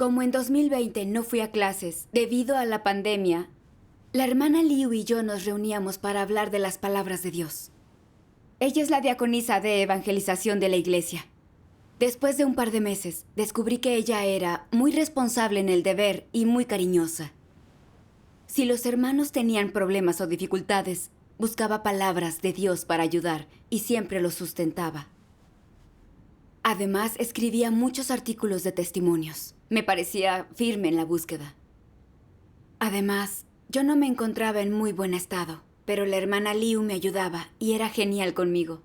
Como en 2020 no fui a clases debido a la pandemia, la hermana Liu y yo nos reuníamos para hablar de las palabras de Dios. Ella es la diaconisa de evangelización de la iglesia. Después de un par de meses, descubrí que ella era muy responsable en el deber y muy cariñosa. Si los hermanos tenían problemas o dificultades, buscaba palabras de Dios para ayudar y siempre los sustentaba. Además, escribía muchos artículos de testimonios. Me parecía firme en la búsqueda. Además, yo no me encontraba en muy buen estado, pero la hermana Liu me ayudaba y era genial conmigo.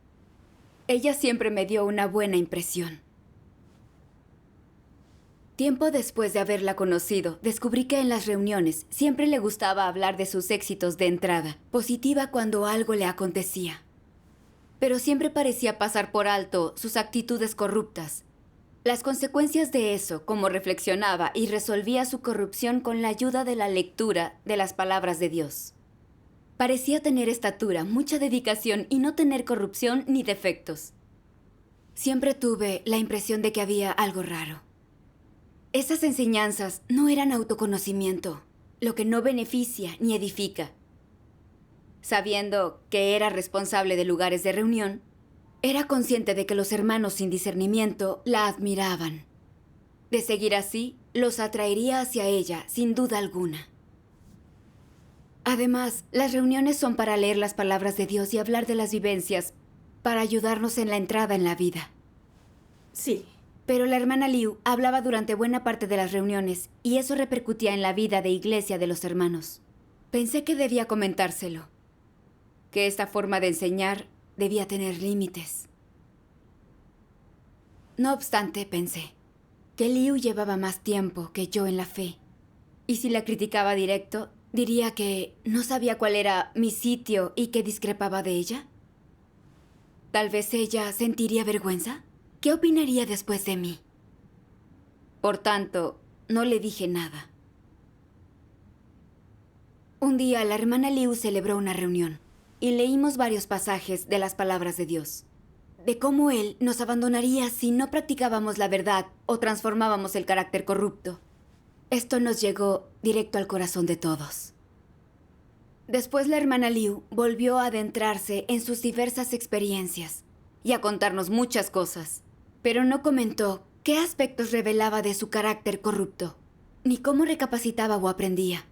Ella siempre me dio una buena impresión. Tiempo después de haberla conocido, descubrí que en las reuniones siempre le gustaba hablar de sus éxitos de entrada, positiva cuando algo le acontecía. Pero siempre parecía pasar por alto sus actitudes corruptas. Las consecuencias de eso, como reflexionaba y resolvía su corrupción con la ayuda de la lectura de las palabras de Dios. Parecía tener estatura, mucha dedicación y no tener corrupción ni defectos. Siempre tuve la impresión de que había algo raro. Esas enseñanzas no eran autoconocimiento, lo que no beneficia ni edifica. Sabiendo que era responsable de lugares de reunión, era consciente de que los hermanos sin discernimiento la admiraban. De seguir así, los atraería hacia ella, sin duda alguna. Además, las reuniones son para leer las palabras de Dios y hablar de las vivencias, para ayudarnos en la entrada en la vida. Sí. Pero la hermana Liu hablaba durante buena parte de las reuniones y eso repercutía en la vida de iglesia de los hermanos. Pensé que debía comentárselo, que esta forma de enseñar debía tener límites. No obstante, pensé que Liu llevaba más tiempo que yo en la fe. Y si la criticaba directo, diría que no sabía cuál era mi sitio y que discrepaba de ella. Tal vez ella sentiría vergüenza. ¿Qué opinaría después de mí? Por tanto, no le dije nada. Un día la hermana Liu celebró una reunión y leímos varios pasajes de las palabras de Dios, de cómo Él nos abandonaría si no practicábamos la verdad o transformábamos el carácter corrupto. Esto nos llegó directo al corazón de todos. Después la hermana Liu volvió a adentrarse en sus diversas experiencias y a contarnos muchas cosas, pero no comentó qué aspectos revelaba de su carácter corrupto, ni cómo recapacitaba o aprendía.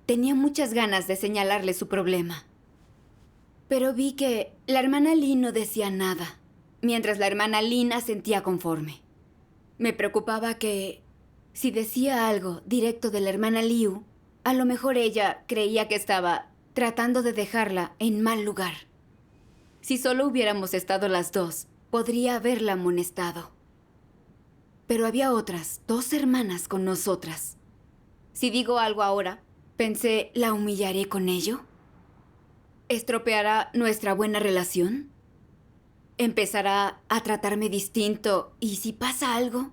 Tenía muchas ganas de señalarle su problema. Pero vi que la hermana Lin no decía nada, mientras la hermana Lin asentía conforme. Me preocupaba que, si decía algo directo de la hermana Liu, a lo mejor ella creía que estaba tratando de dejarla en mal lugar. Si solo hubiéramos estado las dos, podría haberla amonestado. Pero había otras 2 hermanas con nosotras. Si digo algo ahora, pensé, ¿la humillaré con ello? ¿Estropeará nuestra buena relación? ¿Empezará a tratarme distinto y si pasa algo?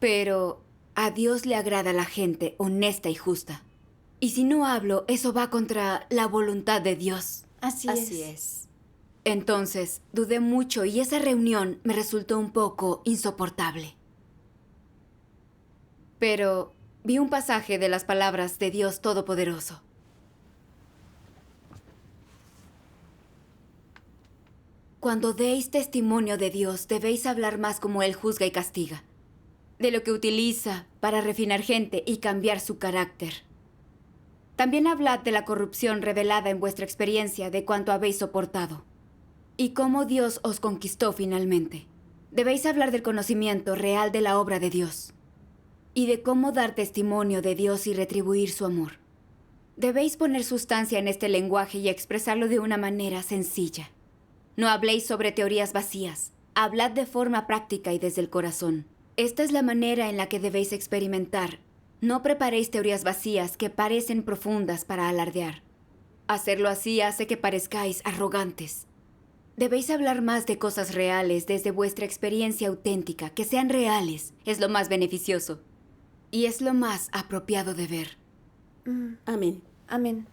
Pero a Dios le agrada la gente honesta y justa. Y si no hablo, eso va contra la voluntad de Dios. Así es. Entonces, dudé mucho y esa reunión me resultó un poco insoportable. Pero vi un pasaje de las palabras de Dios Todopoderoso. Cuando deis testimonio de Dios, debéis hablar más como Él juzga y castiga, de lo que utiliza para refinar gente y cambiar su carácter. También hablad de la corrupción revelada en vuestra experiencia de cuanto habéis soportado, y cómo Dios os conquistó finalmente. Debéis hablar del conocimiento real de la obra de Dios, y de cómo dar testimonio de Dios y retribuir su amor. Debéis poner sustancia en este lenguaje y expresarlo de una manera sencilla. No habléis sobre teorías vacías, hablad de forma práctica y desde el corazón. Esta es la manera en la que debéis experimentar. No preparéis teorías vacías que parecen profundas para alardear. Hacerlo así hace que parezcáis arrogantes. Debéis hablar más de cosas reales desde vuestra experiencia auténtica, que sean reales. Es lo más beneficioso. Y es lo más apropiado de ver. Amén. Amén.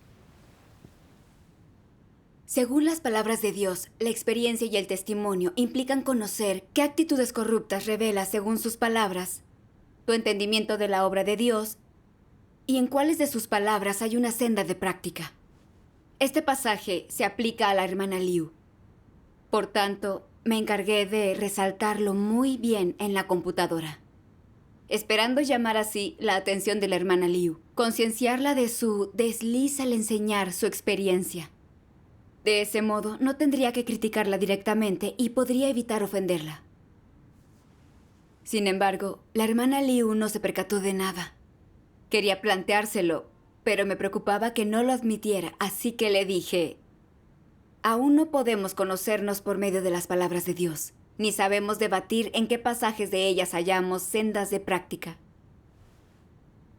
Según las palabras de Dios, la experiencia y el testimonio implican conocer qué actitudes corruptas revela según sus palabras tu entendimiento de la obra de Dios y en cuáles de sus palabras hay una senda de práctica. Este pasaje se aplica a la hermana Liu. Por tanto, me encargué de resaltarlo muy bien en la computadora, esperando llamar así la atención de la hermana Liu, concienciarla de su desliz al enseñar su experiencia. De ese modo, no tendría que criticarla directamente y podría evitar ofenderla. Sin embargo, la hermana Liu no se percató de nada. Quería planteárselo, pero me preocupaba que no lo admitiera, así que le dije: aún no podemos conocernos por medio de las palabras de Dios, ni sabemos debatir en qué pasajes de ellas hallamos sendas de práctica.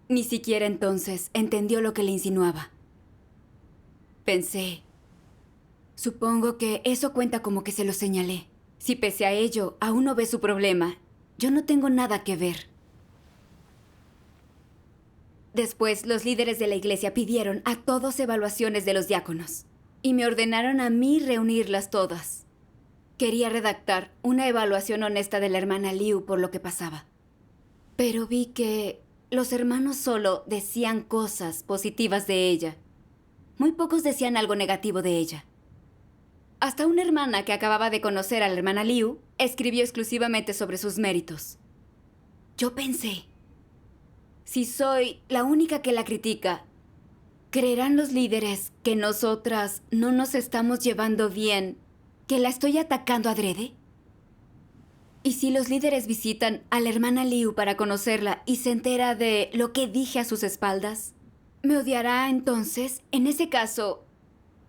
Ni siquiera entonces entendió lo que le insinuaba. Pensé, supongo que eso cuenta como que se lo señalé. Si pese a ello aún no ve su problema, yo no tengo nada que ver. Después, los líderes de la iglesia pidieron a todos evaluaciones de los diáconos y me ordenaron a mí reunirlas todas. Quería redactar una evaluación honesta de la hermana Liu por lo que pasaba. Pero vi que los hermanos solo decían cosas positivas de ella. Muy pocos decían algo negativo de ella. Hasta una hermana que acababa de conocer a la hermana Liu escribió exclusivamente sobre sus méritos. Yo pensé, si soy la única que la critica, ¿creerán los líderes que nosotras no nos estamos llevando bien, que la estoy atacando adrede? ¿Y si los líderes visitan a la hermana Liu para conocerla y se entera de lo que dije a sus espaldas? ¿Me odiará entonces? En ese caso,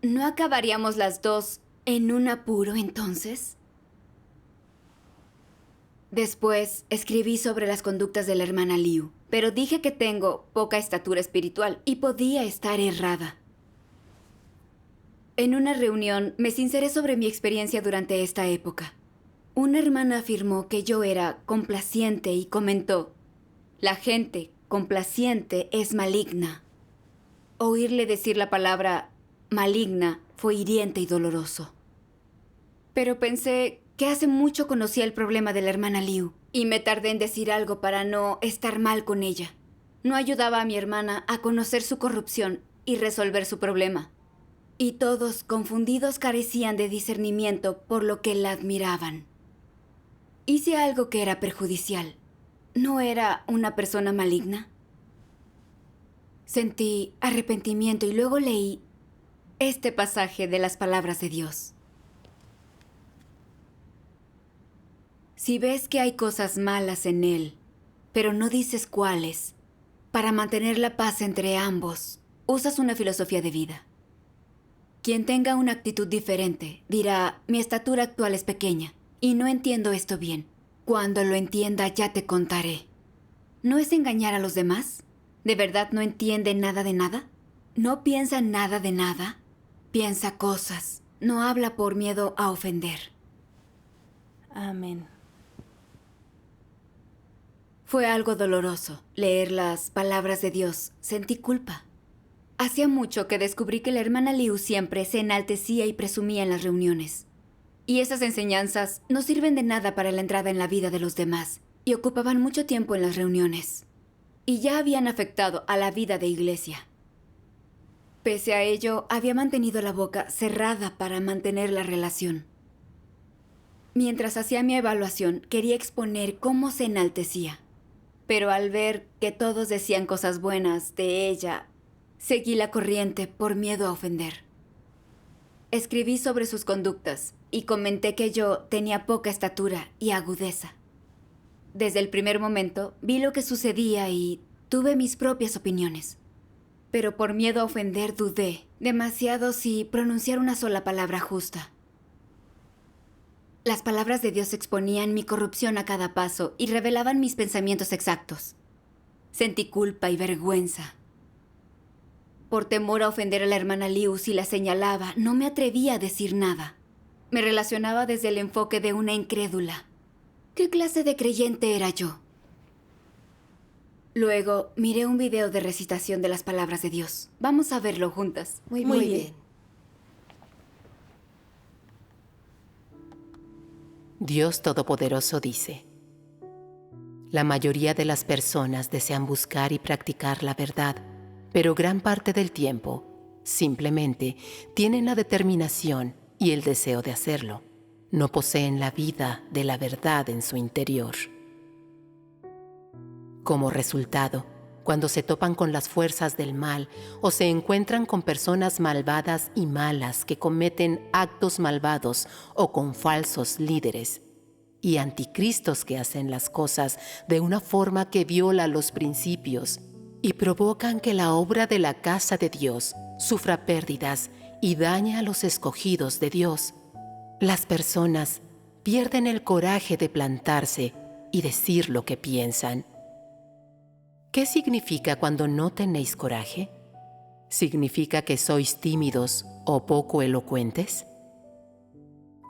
¿no acabaríamos las dos en un apuro entonces? Después escribí sobre las conductas de la hermana Liu, pero dije que tengo poca estatura espiritual y podía estar errada. En una reunión me sinceré sobre mi experiencia durante esta época. Una hermana afirmó que yo era complaciente y comentó: la gente complaciente es maligna. Oírle decir la palabra maligna fue hiriente y doloroso. Pero pensé que hace mucho conocía el problema de la hermana Liu y me tardé en decir algo para no estar mal con ella. No ayudaba a mi hermana a conocer su corrupción y resolver su problema. Y todos, confundidos, carecían de discernimiento por lo que la admiraban. Hice algo que era perjudicial. ¿No era una persona maligna? Sentí arrepentimiento y luego leí este pasaje de las palabras de Dios. Si ves que hay cosas malas en él, pero no dices cuáles, para mantener la paz entre ambos, usas una filosofía de vida. Quien tenga una actitud diferente dirá: mi estatura actual es pequeña y no entiendo esto bien. Cuando lo entienda ya te contaré. ¿No es engañar a los demás? ¿De verdad no entiende nada de nada? ¿No piensa nada de nada? Piensa cosas. No habla por miedo a ofender. Amén. Fue algo doloroso leer las palabras de Dios. Sentí culpa. Hacía mucho que descubrí que la hermana Liu siempre se enaltecía y presumía en las reuniones. Y esas enseñanzas no sirven de nada para la entrada en la vida de los demás, y ocupaban mucho tiempo en las reuniones. Y ya habían afectado a la vida de iglesia. Pese a ello, había mantenido la boca cerrada para mantener la relación. Mientras hacía mi evaluación, quería exponer cómo se enaltecía. Pero al ver que todos decían cosas buenas de ella, seguí la corriente por miedo a ofender. Escribí sobre sus conductas y comenté que yo tenía poca estatura y agudeza. Desde el primer momento vi lo que sucedía y tuve mis propias opiniones. Pero por miedo a ofender dudé demasiado si pronunciar una sola palabra justa. Las palabras de Dios exponían mi corrupción a cada paso y revelaban mis pensamientos exactos. Sentí culpa y vergüenza. Por temor a ofender a la hermana Liu si la señalaba, no me atrevía a decir nada. Me relacionaba desde el enfoque de una incrédula. ¿Qué clase de creyente era yo? Luego miré un video de recitación de las palabras de Dios. Vamos a verlo juntas. Muy bien. Dios Todopoderoso dice: La mayoría de las personas desean buscar y practicar la verdad, pero gran parte del tiempo simplemente tienen la determinación y el deseo de hacerlo. No poseen la vida de la verdad en su interior. Como resultado, cuando se topan con las fuerzas del mal o se encuentran con personas malvadas y malas que cometen actos malvados o con falsos líderes y anticristos que hacen las cosas de una forma que viola los principios y provocan que la obra de la casa de Dios sufra pérdidas y daña a los escogidos de Dios, las personas pierden el coraje de plantarse y decir lo que piensan. ¿Qué significa cuando no tenéis coraje? ¿Significa que sois tímidos o poco elocuentes?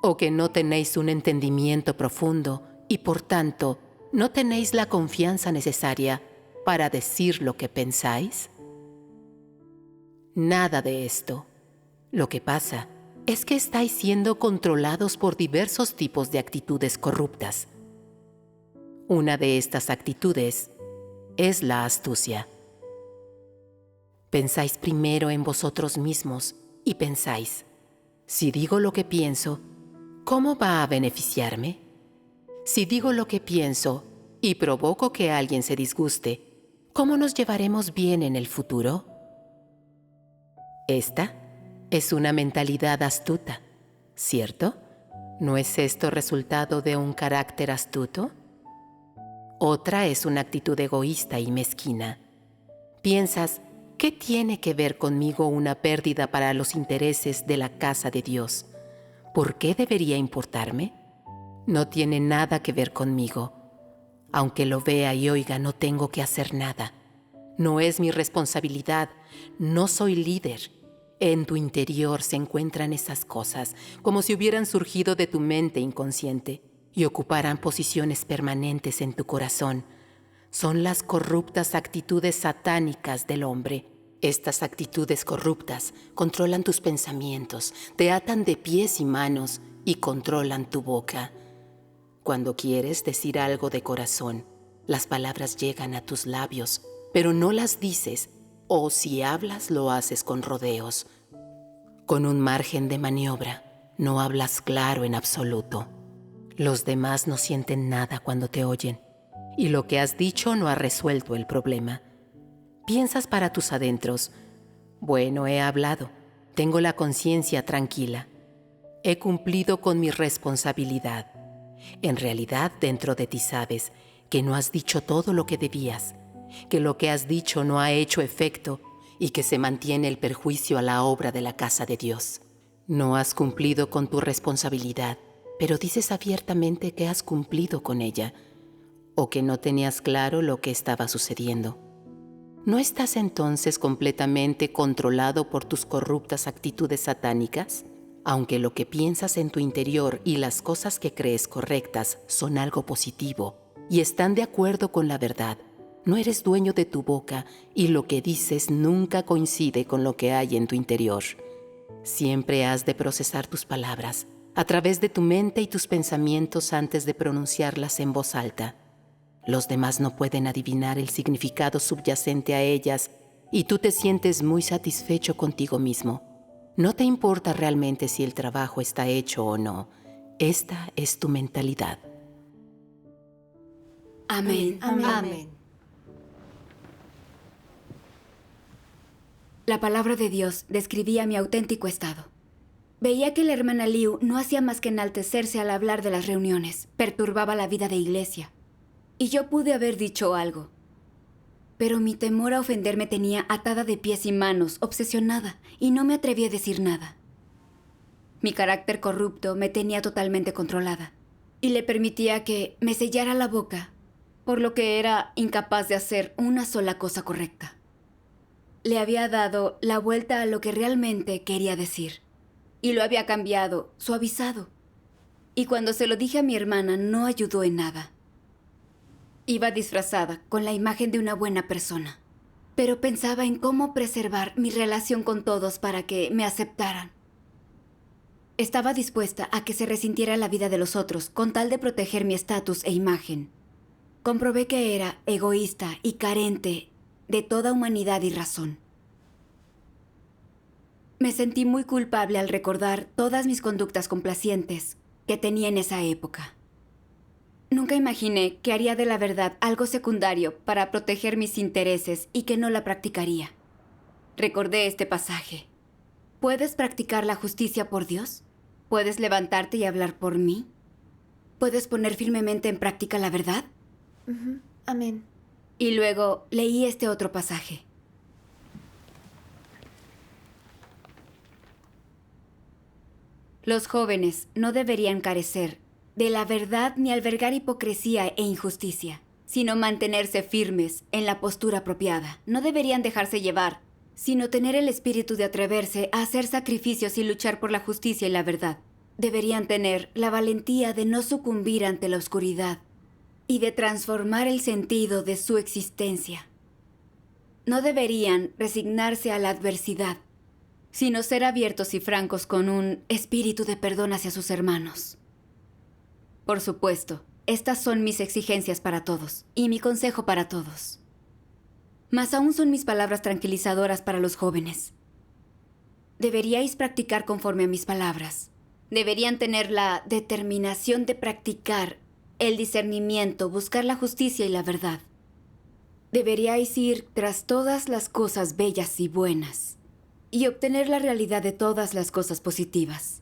¿O que no tenéis un entendimiento profundo y por tanto no tenéis la confianza necesaria para decir lo que pensáis? Nada de esto. Lo que pasa es que estáis siendo controlados por diversos tipos de actitudes corruptas. Una de estas actitudes es la astucia. Pensáis primero en vosotros mismos y pensáis, si digo lo que pienso, ¿cómo va a beneficiarme? Si digo lo que pienso y provoco que alguien se disguste, ¿cómo nos llevaremos bien en el futuro? Esta es una mentalidad astuta, ¿cierto? ¿No es esto resultado de un carácter astuto? Otra es una actitud egoísta y mezquina. Piensas, ¿qué tiene que ver conmigo una pérdida para los intereses de la casa de Dios? ¿Por qué debería importarme? No tiene nada que ver conmigo. Aunque lo vea y oiga, no tengo que hacer nada. No es mi responsabilidad. No soy líder. En tu interior se encuentran esas cosas, como si hubieran surgido de tu mente inconsciente y ocuparan posiciones permanentes en tu corazón. Son las corruptas actitudes satánicas del hombre. Estas actitudes corruptas controlan tus pensamientos, te atan de pies y manos y controlan tu boca. Cuando quieres decir algo de corazón, las palabras llegan a tus labios, pero no las dices, o si hablas lo haces con rodeos. Con un margen de maniobra, no hablas claro en absoluto. Los demás no sienten nada cuando te oyen, y lo que has dicho no ha resuelto el problema. Piensas para tus adentros, bueno, he hablado, tengo la conciencia tranquila, he cumplido con mi responsabilidad. En realidad, dentro de ti sabes que no has dicho todo lo que debías, que lo que has dicho no ha hecho efecto y que se mantiene el perjuicio a la obra de la casa de Dios. No has cumplido con tu responsabilidad, pero dices abiertamente que has cumplido con ella, o que no tenías claro lo que estaba sucediendo. ¿No estás entonces completamente controlado por tus corruptas actitudes satánicas? Aunque lo que piensas en tu interior y las cosas que crees correctas son algo positivo y están de acuerdo con la verdad, no eres dueño de tu boca y lo que dices nunca coincide con lo que hay en tu interior. Siempre has de procesar tus palabras a través de tu mente y tus pensamientos antes de pronunciarlas en voz alta. Los demás no pueden adivinar el significado subyacente a ellas y tú te sientes muy satisfecho contigo mismo. No te importa realmente si el trabajo está hecho o no. Esta es tu mentalidad. Amén. Amén. Amén. La palabra de Dios describía mi auténtico estado. Veía que la hermana Liu no hacía más que enaltecerse al hablar de las reuniones, perturbaba la vida de iglesia. Y yo pude haber dicho algo. Pero mi temor a ofender me tenía atada de pies y manos, obsesionada, y no me atreví a decir nada. Mi carácter corrupto me tenía totalmente controlada, y le permitía que me sellara la boca, por lo que era incapaz de hacer una sola cosa correcta. Le había dado la vuelta a lo que realmente quería decir, y lo había cambiado, suavizado. Y cuando se lo dije a mi hermana, no ayudó en nada. Iba disfrazada con la imagen de una buena persona, pero pensaba en cómo preservar mi relación con todos para que me aceptaran. Estaba dispuesta a que se resintiera la vida de los otros con tal de proteger mi estatus e imagen. comprobé que era egoísta y carente de toda humanidad y razón. Me sentí muy culpable al recordar todas mis conductas complacientes que tenía en esa época. Nunca imaginé que haría de la verdad algo secundario para proteger mis intereses y que no la practicaría. Recordé este pasaje. ¿Puedes practicar la justicia por Dios? ¿Puedes levantarte y hablar por mí? ¿Puedes poner firmemente en práctica la verdad? Amén. Y luego leí este otro pasaje. Los jóvenes no deberían carecer de la verdad ni albergar hipocresía e injusticia, sino mantenerse firmes en la postura apropiada. No deberían dejarse llevar, sino tener el espíritu de atreverse a hacer sacrificios y luchar por la justicia y la verdad. Deberían tener la valentía de no sucumbir ante la oscuridad y de transformar el sentido de su existencia. No deberían resignarse a la adversidad, sino ser abiertos y francos con un espíritu de perdón hacia sus hermanos. Por supuesto, estas son mis exigencias para todos y mi consejo para todos. Mas aún son mis palabras tranquilizadoras para los jóvenes. Deberíais practicar conforme a mis palabras. Deberían tener la determinación de practicar el discernimiento, buscar la justicia y la verdad. Deberíais ir tras todas las cosas bellas y buenas y obtener la realidad de todas las cosas positivas.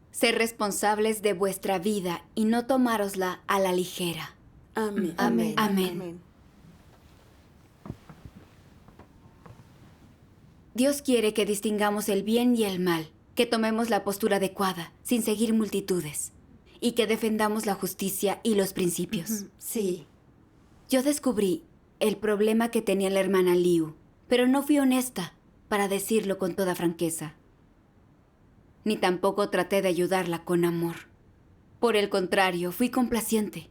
Ser responsables de vuestra vida y no tomárosla a la ligera. Amén. Amén. Amén. Dios quiere que distingamos el bien y el mal, que tomemos la postura adecuada, sin seguir multitudes, y que defendamos la justicia y los principios. Sí. Yo descubrí el problema que tenía la hermana Liu, pero no fui honesta para decirlo con toda franqueza. Ni tampoco traté de ayudarla con amor. Por el contrario, fui complaciente.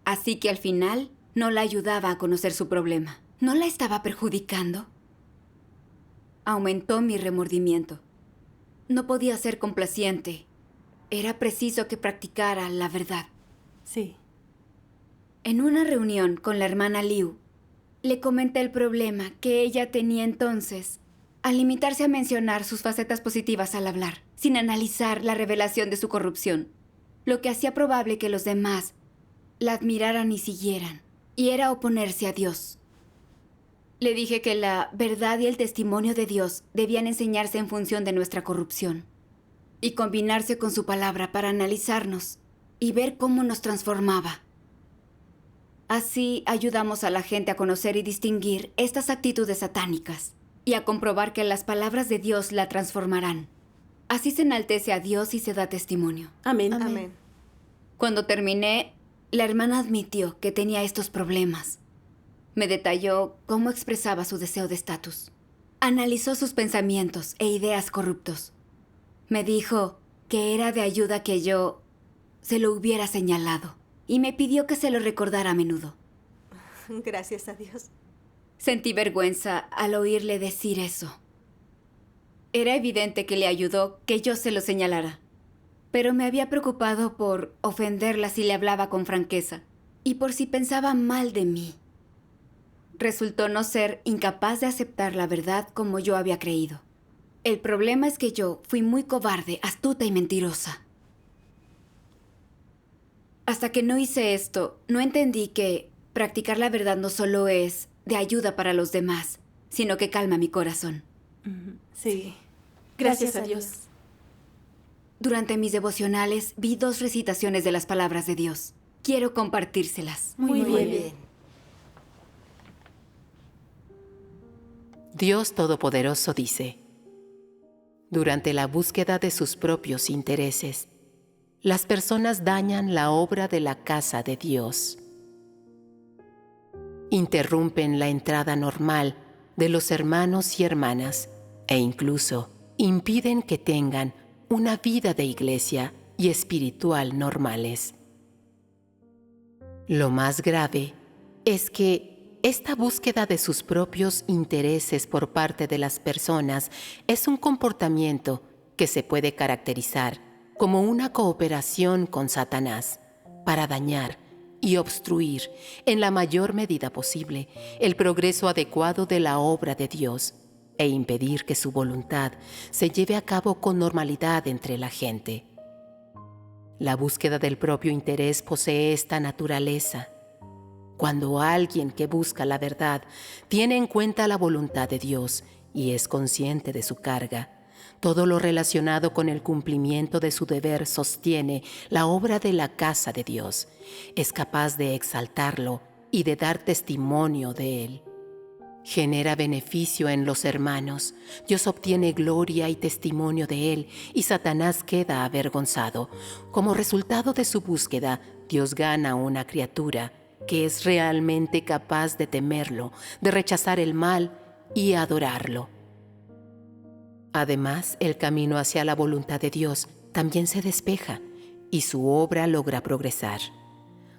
Así que al final no la ayudaba a conocer su problema. ¿No la estaba perjudicando? Aumentó mi remordimiento. No podía ser complaciente. Era preciso que practicara la verdad. Sí. En una reunión con la hermana Liu, le comenté el problema que ella tenía entonces al limitarse a mencionar sus facetas positivas al hablar, sin analizar la revelación de su corrupción, lo que hacía probable que los demás la admiraran y siguieran, y era oponerse a Dios. Le dije que la verdad y el testimonio de Dios debían enseñarse en función de nuestra corrupción y combinarse con su palabra para analizarnos y ver cómo nos transformaba. Así ayudamos a la gente a conocer y distinguir estas actitudes satánicas y a comprobar que las palabras de Dios la transformarán. Así se enaltece a Dios y se da testimonio. Amén. Amén. Cuando terminé, la hermana admitió que tenía estos problemas. Me detalló cómo expresaba su deseo de estatus. Analizó sus pensamientos e ideas corruptos. Me dijo que era de ayuda que yo se lo hubiera señalado y me pidió que se lo recordara a menudo. Gracias a Dios. Sentí vergüenza al oírle decir eso. Era evidente que le ayudó que yo se lo señalara, pero me había preocupado por ofenderla si le hablaba con franqueza y por si pensaba mal de mí. Resultó no ser incapaz de aceptar la verdad como yo había creído. El problema es que yo fui muy cobarde, astuta y mentirosa. Hasta que no hice esto, no entendí que practicar la verdad no solo es de ayuda para los demás, sino que calma mi corazón. Sí. Gracias a Dios. Durante mis devocionales vi 2 recitaciones de las palabras de Dios. Quiero compartírselas. Muy bien. Dios Todopoderoso dice: durante la búsqueda de sus propios intereses, las personas dañan la obra de la casa de Dios. Interrumpen la entrada normal de los hermanos y hermanas e incluso impiden que tengan una vida de iglesia y espiritual normales. Lo más grave es que esta búsqueda de sus propios intereses por parte de las personas es un comportamiento que se puede caracterizar como una cooperación con Satanás para dañar y obstruir, en la mayor medida posible, el progreso adecuado de la obra de Dios e impedir que su voluntad se lleve a cabo con normalidad entre la gente. La búsqueda del propio interés posee esta naturaleza. Cuando alguien que busca la verdad tiene en cuenta la voluntad de Dios y es consciente de su carga, todo lo relacionado con el cumplimiento de su deber sostiene la obra de la casa de Dios, es capaz de exaltarlo y de dar testimonio de él. Genera beneficio en los hermanos, Dios obtiene gloria y testimonio de él, y Satanás queda avergonzado. Como resultado de su búsqueda, Dios gana una criatura que es realmente capaz de temerlo, de rechazar el mal y adorarlo. Además, el camino hacia la voluntad de Dios también se despeja y su obra logra progresar.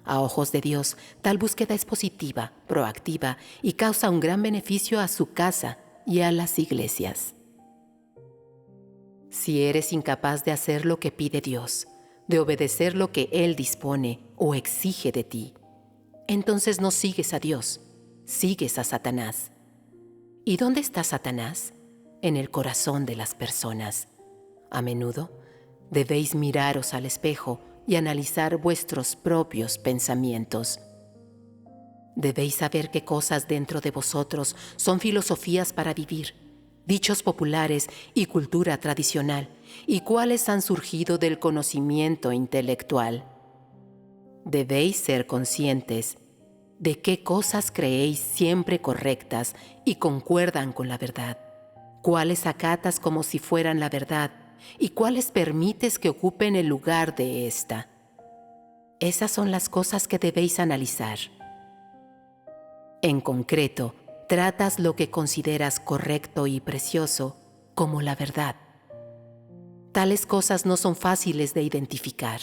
A ojos de Dios, tal búsqueda es positiva, proactiva y causa un gran beneficio a su casa y a las iglesias. Si eres incapaz de hacer lo que pide Dios, de obedecer lo que Él dispone o exige de ti, entonces no sigues a Dios, sigues a Satanás. ¿Y dónde está Satanás? En el corazón de las personas. A menudo debéis miraros al espejo y analizar vuestros propios pensamientos. Debéis saber qué cosas dentro de vosotros son filosofías para vivir, dichos populares y cultura tradicional, y cuáles han surgido del conocimiento intelectual. Debéis ser conscientes de qué cosas creéis siempre correctas y concuerdan con la verdad, cuáles acatas como si fueran la verdad y cuáles permites que ocupen el lugar de ésta. Esas son las cosas que debéis analizar. En concreto, tratas lo que consideras correcto y precioso como la verdad. Tales cosas no son fáciles de identificar.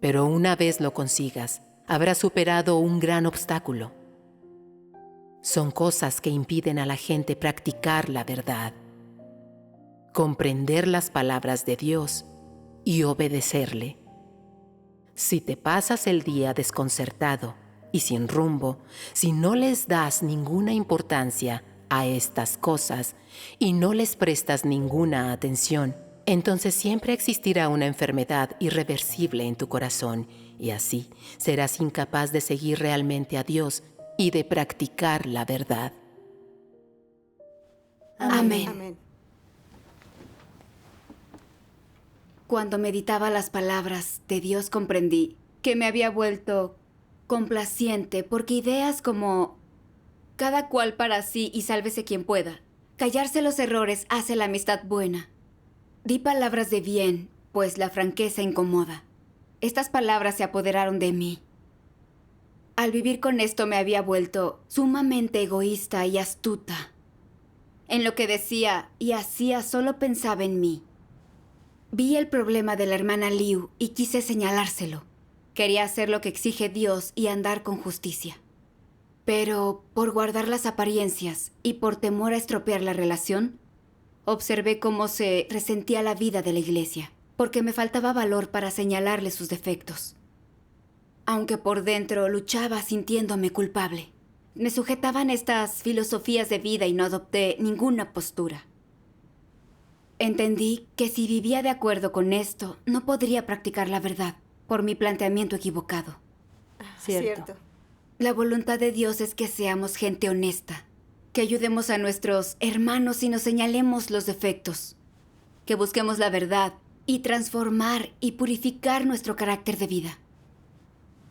Pero una vez lo consigas, habrás superado un gran obstáculo. Son cosas que impiden a la gente practicar la verdad, comprender las palabras de Dios y obedecerle. Si te pasas el día desconcertado y sin rumbo, si no les das ninguna importancia a estas cosas y no les prestas ninguna atención, entonces siempre existirá una enfermedad irreversible en tu corazón y así serás incapaz de seguir realmente a Dios y de practicar la verdad. Amén. Amén. Cuando meditaba las palabras de Dios comprendí que me había vuelto complaciente porque ideas como cada cual para sí y sálvese quien pueda, callarse los errores hace la amistad buena. Di palabras de bien, pues la franqueza incomoda. Estas palabras se apoderaron de mí. Al vivir con esto me había vuelto sumamente egoísta y astuta. En lo que decía y hacía solo pensaba en mí. Vi el problema de la hermana Liu y quise señalárselo. Quería hacer lo que exige Dios y andar con justicia. Pero por guardar las apariencias y por temor a estropear la relación, observé cómo se resentía la vida de la iglesia, porque me faltaba valor para señalarle sus defectos. Aunque por dentro luchaba sintiéndome culpable. Me sujetaban estas filosofías de vida y no adopté ninguna postura. Entendí que si vivía de acuerdo con esto, no podría practicar la verdad por mi planteamiento equivocado. Cierto. La voluntad de Dios es que seamos gente honesta, que ayudemos a nuestros hermanos y nos señalemos los defectos, que busquemos la verdad y transformar y purificar nuestro carácter de vida.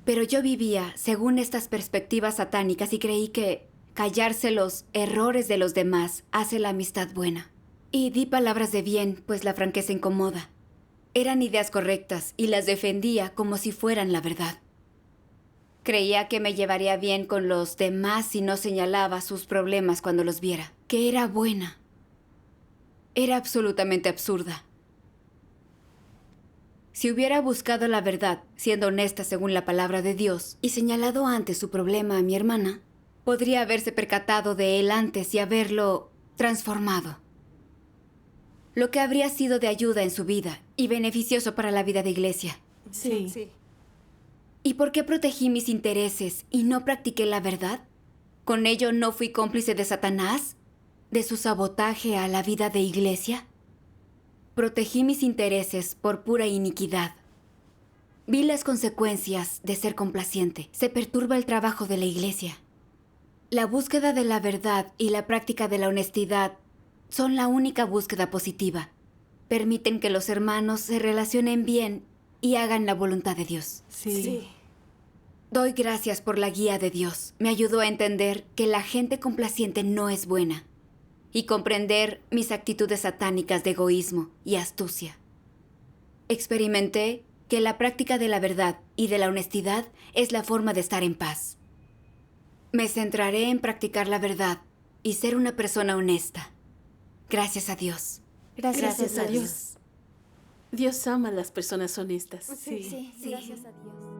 Pero yo vivía según estas perspectivas satánicas y creí que callarse los errores de los demás hace la amistad buena. Y di palabras de bien, pues la franqueza incomoda. Eran ideas correctas y las defendía como si fueran la verdad. Creía que me llevaría bien con los demás si no señalaba sus problemas cuando los viera, que era buena. Era absolutamente absurda. Si hubiera buscado la verdad, siendo honesta según la palabra de Dios, y señalado antes su problema a mi hermana, podría haberse percatado de él antes y haberlo transformado. Lo que habría sido de ayuda en su vida y beneficioso para la vida de iglesia. Sí. Sí. ¿Y por qué protegí mis intereses y no practiqué la verdad? ¿Con ello no fui cómplice de Satanás? ¿De su sabotaje a la vida de iglesia? Protegí mis intereses por pura iniquidad. Vi las consecuencias de ser complaciente. Se perturba el trabajo de la iglesia. La búsqueda de la verdad y la práctica de la honestidad son la única búsqueda positiva. Permiten que los hermanos se relacionen bien y hagan la voluntad de Dios. Sí. Doy gracias por la guía de Dios. Me ayudó a entender que la gente complaciente no es buena y comprender mis actitudes satánicas de egoísmo y astucia. Experimenté que la práctica de la verdad y de la honestidad es la forma de estar en paz. Me centraré en practicar la verdad y ser una persona honesta. Gracias a Dios. Gracias a Dios. Dios ama a las personas honestas. Sí. Gracias a Dios.